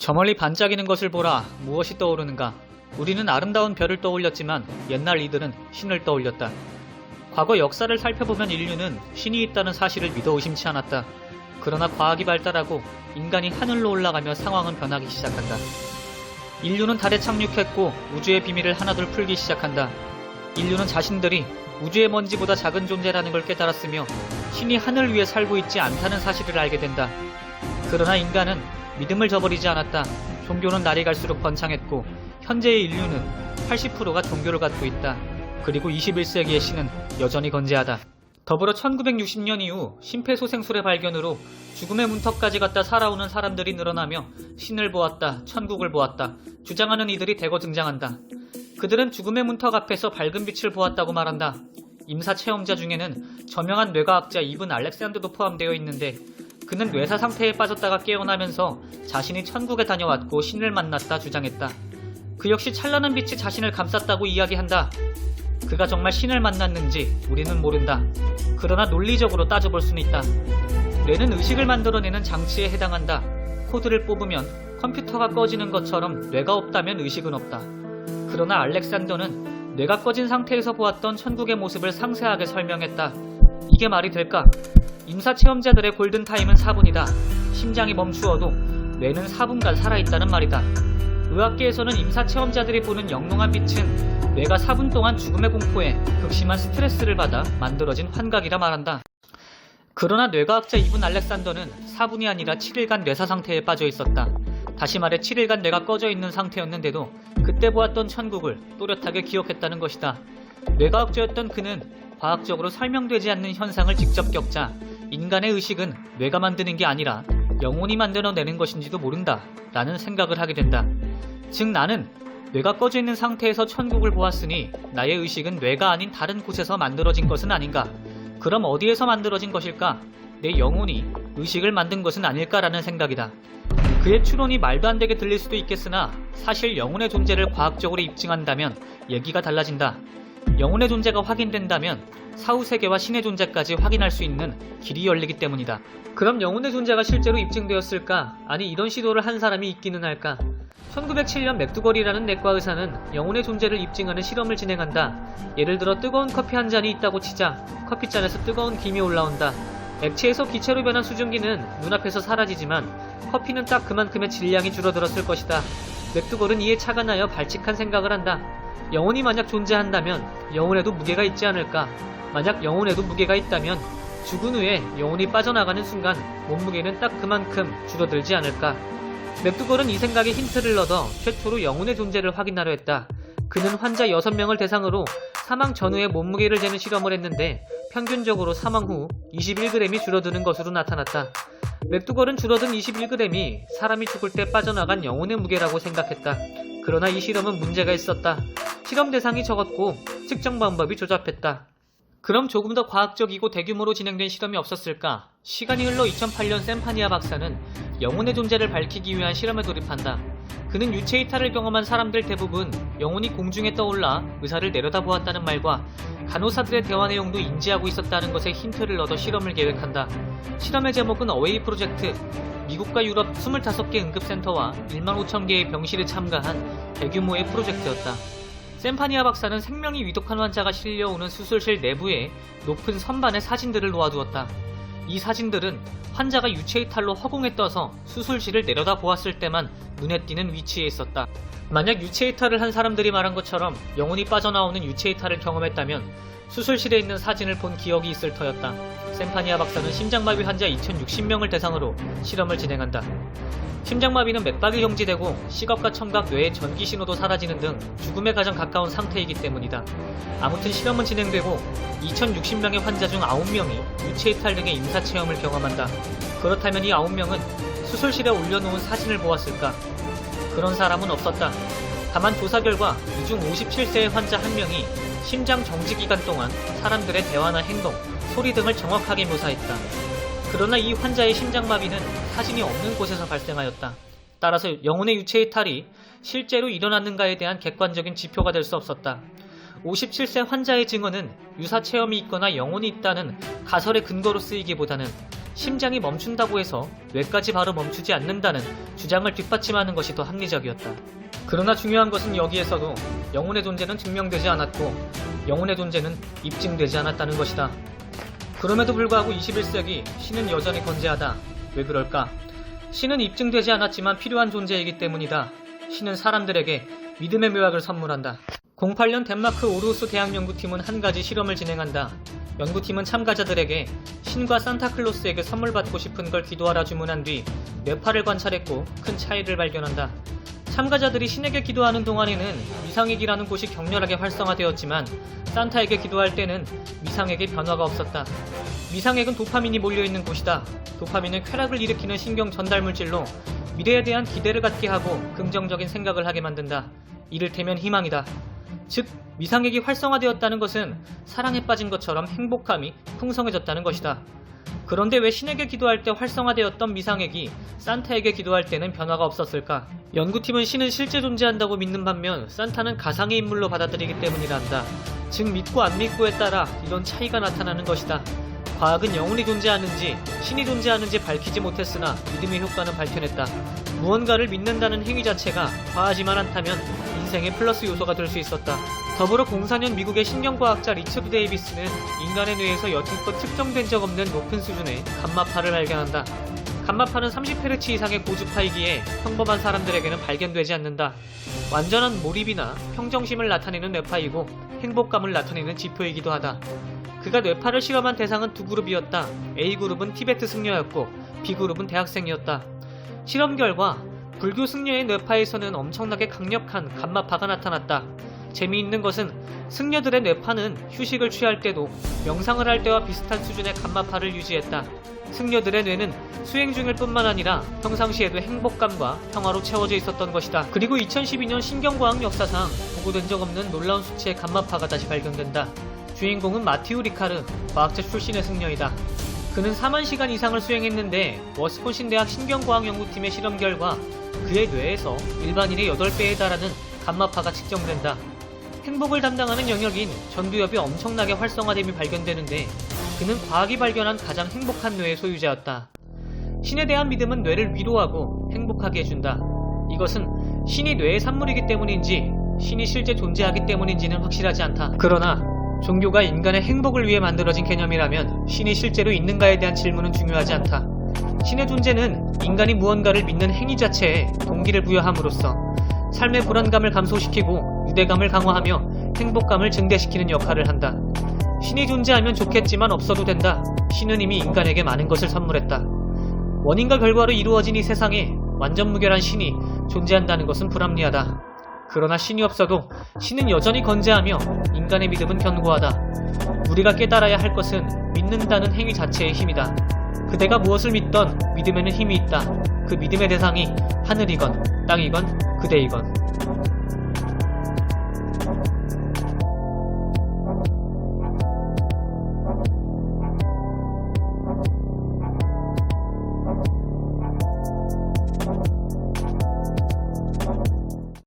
저 멀리 반짝이는 것을 보라. 무엇이 떠오르는가? 우리는 아름다운 별을 떠올렸지만 옛날 이들은 신을 떠올렸다. 과거 역사를 살펴보면 인류는 신이 있다는 사실을 믿어 의심치 않았다. 그러나 과학이 발달하고 인간이 하늘로 올라가며 상황은 변하기 시작한다. 인류는 달에 착륙했고 우주의 비밀을 하나둘 풀기 시작한다. 인류는 자신들이 우주의 먼지보다 작은 존재라는 걸 깨달았으며 신이 하늘 위에 살고 있지 않다는 사실을 알게 된다. 그러나 인간은 믿음을 저버리지 않았다. 종교는 날이 갈수록 번창했고 현재의 인류는 80%가 종교를 갖고 있다. 그리고 21세기의 신은 여전히 건재하다. 더불어 1960년 이후 심폐소생술의 발견으로 죽음의 문턱까지 갔다 살아오는 사람들이 늘어나며 신을 보았다, 천국을 보았다 주장하는 이들이 대거 등장한다. 그들은 죽음의 문턱 앞에서 밝은 빛을 보았다고 말한다. 임사 체험자 중에는 저명한 뇌과학자 이븐 알렉산더도 포함되어 있는데 그는 뇌사 상태에 빠졌다가 깨어나면서 자신이 천국에 다녀왔고 신을 만났다 주장했다. 그 역시 찬란한 빛이 자신을 감쌌다고 이야기한다. 그가 정말 신을 만났는지 우리는 모른다. 그러나 논리적으로 따져볼 수는 있다. 뇌는 의식을 만들어내는 장치에 해당한다. 코드를 뽑으면 컴퓨터가 꺼지는 것처럼 뇌가 없다면 의식은 없다. 그러나 알렉산더는 뇌가 꺼진 상태에서 보았던 천국의 모습을 상세하게 설명했다. 이게 말이 될까? 임사 체험자들의 골든타임은 4분이다. 심장이 멈추어도 뇌는 4분간 살아있다는 말이다. 의학계에서는 임사 체험자들이 보는 영롱한 빛은 뇌가 4분 동안 죽음의 공포에 극심한 스트레스를 받아 만들어진 환각이라 말한다. 그러나 뇌과학자 이븐 알렉산더는 4분이 아니라 7일간 뇌사 상태에 빠져 있었다. 다시 말해 7일간 뇌가 꺼져 있는 상태였는데도 그때 보았던 천국을 또렷하게 기억했다는 것이다. 뇌과학자였던 그는 과학적으로 설명되지 않는 현상을 직접 겪자 인간의 의식은 뇌가 만드는 게 아니라 영혼이 만들어내는 것인지도 모른다 라는 생각을 하게 된다. 즉 나는 뇌가 꺼져 있는 상태에서 천국을 보았으니 나의 의식은 뇌가 아닌 다른 곳에서 만들어진 것은 아닌가? 그럼 어디에서 만들어진 것일까? 내 영혼이 의식을 만든 것은 아닐까라는 생각이다. 그의 추론이 말도 안 되게 들릴 수도 있겠으나 사실 영혼의 존재를 과학적으로 입증한다면 얘기가 달라진다. 영혼의 존재가 확인된다면 사후세계와 신의 존재까지 확인할 수 있는 길이 열리기 때문이다. 그럼 영혼의 존재가 실제로 입증되었을까? 아니 이런 시도를 한 사람이 있기는 할까? 1907년 맥두걸이라는 내과 의사는 영혼의 존재를 입증하는 실험을 진행한다. 예를 들어 뜨거운 커피 한 잔이 있다고 치자 커피잔에서 뜨거운 김이 올라온다. 액체에서 기체로 변한 수증기는 눈앞에서 사라지지만 커피는 딱 그만큼의 질량이 줄어들었을 것이다. 맥두걸은 이에 차가 나여 발칙한 생각을 한다. 영혼이 만약 존재한다면 영혼에도 무게가 있지 않을까? 만약 영혼에도 무게가 있다면 죽은 후에 영혼이 빠져나가는 순간 몸무게는 딱 그만큼 줄어들지 않을까? 맥두걸은 이 생각에 힌트를 얻어 최초로 영혼의 존재를 확인하려 했다. 그는 환자 6명을 대상으로 사망 전후의 몸무게를 재는 실험을 했는데 평균적으로 사망 후 21g이 줄어드는 것으로 나타났다. 맥두걸은 줄어든 21g이 사람이 죽을 때 빠져나간 영혼의 무게라고 생각했다. 그러나 이 실험은 문제가 있었다. 실험 대상이 적었고 측정 방법이 조잡했다. 그럼 조금 더 과학적이고 대규모로 진행된 실험이 없었을까? 시간이 흘러 2008년 샘파니아 박사는 영혼의 존재를 밝히기 위한 실험에 돌입한다. 그는 유체 이탈을 경험한 사람들 대부분 영혼이 공중에 떠올라 의사를 내려다보았다는 말과 간호사들의 대화 내용도 인지하고 있었다는 것에 힌트를 얻어 실험을 계획한다. 실험의 제목은 어웨이 프로젝트. 미국과 유럽 25개 응급센터와 15,000개의 병실이 참가한 대규모의 프로젝트였다. 샘파니아 박사는 생명이 위독한 환자가 실려오는 수술실 내부에 높은 선반에 사진들을 놓아두었다. 이 사진들은 환자가 유체이탈로 허공에 떠서 수술실을 내려다 보았을 때만 눈에 띄는 위치에 있었다. 만약 유체이탈을 한 사람들이 말한 것처럼 영혼이 빠져나오는 유체이탈을 경험했다면 수술실에 있는 사진을 본 기억이 있을 터였다. 샘파니아 박사는 심장마비 환자 2060명을 대상으로 실험을 진행한다. 심장마비는 맥박이 정지되고 시각과 청각, 뇌의 전기 신호도 사라지는 등 죽음에 가장 가까운 상태이기 때문이다. 아무튼 실험은 진행되고 2060명의 환자 중 9명이 유체이탈 등의 임사체험을 경험한다. 그렇다면 이 9명은 수술실에 올려놓은 사진을 보았을까? 그런 사람은 없었다. 다만 조사 결과 이 중 57세의 환자 1명이 심장 정지 기간 동안 사람들의 대화나 행동, 소리 등을 정확하게 묘사했다. 그러나 이 환자의 심장마비는 사진이 없는 곳에서 발생하였다. 따라서 영혼의 유체이탈이 실제로 일어났는가에 대한 객관적인 지표가 될 수 없었다. 57세 환자의 증언은 유사 체험이 있거나 영혼이 있다는 가설의 근거로 쓰이기보다는 심장이 멈춘다고 해서 뇌까지 바로 멈추지 않는다는 주장을 뒷받침하는 것이 더 합리적이었다. 그러나 중요한 것은 여기에서도 영혼의 존재는 증명되지 않았고 영혼의 존재는 입증되지 않았다는 것이다. 그럼에도 불구하고 21세기 신은 여전히 건재하다. 왜 그럴까? 신은 입증되지 않았지만 필요한 존재이기 때문이다. 신은 사람들에게 믿음의 묘약을 선물한다. 08년 덴마크 오르우스 대학 연구팀은 한 가지 실험을 진행한다. 연구팀은 참가자들에게 신과 산타클로스에게 선물 받고 싶은 걸 기도하라 주문한 뒤 뇌파를 관찰했고 큰 차이를 발견한다. 참가자들이 신에게 기도하는 동안에는 미상액이라는 곳이 격렬하게 활성화되었지만 산타에게 기도할 때는 미상액에 변화가 없었다. 미상액은 도파민이 몰려있는 곳이다. 도파민은 쾌락을 일으키는 신경 전달 물질로 미래에 대한 기대를 갖게 하고 긍정적인 생각을 하게 만든다. 이를테면 희망이다. 즉 미상액이 활성화되었다는 것은 사랑에 빠진 것처럼 행복감이 풍성해졌다는 것이다. 그런데 왜 신에게 기도할 때 활성화되었던 미상액이 산타에게 기도할 때는 변화가 없었을까? 연구팀은 신은 실제 존재한다고 믿는 반면 산타는 가상의 인물로 받아들이기 때문이라 한다. 즉 믿고 안 믿고에 따라 이런 차이가 나타나는 것이다. 과학은 영혼이 존재하는지 신이 존재하는지 밝히지 못했으나 믿음의 효과는 밝혀냈다. 무언가를 믿는다는 행위 자체가 과하지만 않다면 인생의 플러스 요소가 될 수 있었다. 더불어 04년 미국의 신경과학자 리처드 데이비스는 인간의 뇌에서 여태껏 측정된 적 없는 높은 수준의 감마파를 발견한다. 감마파는 30Hz 이상의 고주파이기에 평범한 사람들에게는 발견되지 않는다. 완전한 몰입이나 평정심을 나타내는 뇌파이고 행복감을 나타내는 지표이기도 하다. 그가 뇌파를 실험한 대상은 두 그룹이었다. A그룹은 티베트 승려였고 B그룹은 대학생이었다. 실험 결과 불교 승려의 뇌파에서는 엄청나게 강력한 감마파가 나타났다. 재미있는 것은 승려들의 뇌파는 휴식을 취할 때도 명상을 할 때와 비슷한 수준의 감마파를 유지했다. 승려들의 뇌는 수행 중일 뿐만 아니라 평상시에도 행복감과 평화로 채워져 있었던 것이다. 그리고 2012년 신경과학 역사상 보고된 적 없는 놀라운 수치의 감마파가 다시 발견된다. 주인공은 마티우 리카르, 과학자 출신의 승려이다. 그는 4만 시간 이상을 수행했는데 워스콘신 대학 신경과학연구팀의 실험 결과 그의 뇌에서 일반인의 8배에 달하는 감마파가 측정된다. 행복을 담당하는 영역인 전두엽이 엄청나게 활성화됨이 발견되는데 그는 과학이 발견한 가장 행복한 뇌의 소유자였다. 신에 대한 믿음은 뇌를 위로하고 행복하게 해준다. 이것은 신이 뇌의 산물이기 때문인지 신이 실제 존재하기 때문인지는 확실하지 않다. 그러나 종교가 인간의 행복을 위해 만들어진 개념이라면 신이 실제로 있는가에 대한 질문은 중요하지 않다. 신의 존재는 인간이 무언가를 믿는 행위 자체에 동기를 부여함으로써 삶의 불안감을 감소시키고 유대감을 강화하며 행복감을 증대시키는 역할을 한다. 신이 존재하면 좋겠지만 없어도 된다. 신은 이미 인간에게 많은 것을 선물했다. 원인과 결과로 이루어진 이 세상에 완전 무결한 신이 존재한다는 것은 불합리하다. 그러나 신이 없어도 신은 여전히 건재하며 인간의 믿음은 견고하다. 우리가 깨달아야 할 것은 믿는다는 행위 자체의 힘이다. 그대가 무엇을 믿던 믿음에는 힘이 있다. 그 믿음의 대상이 하늘이건 땅이건 그대이건.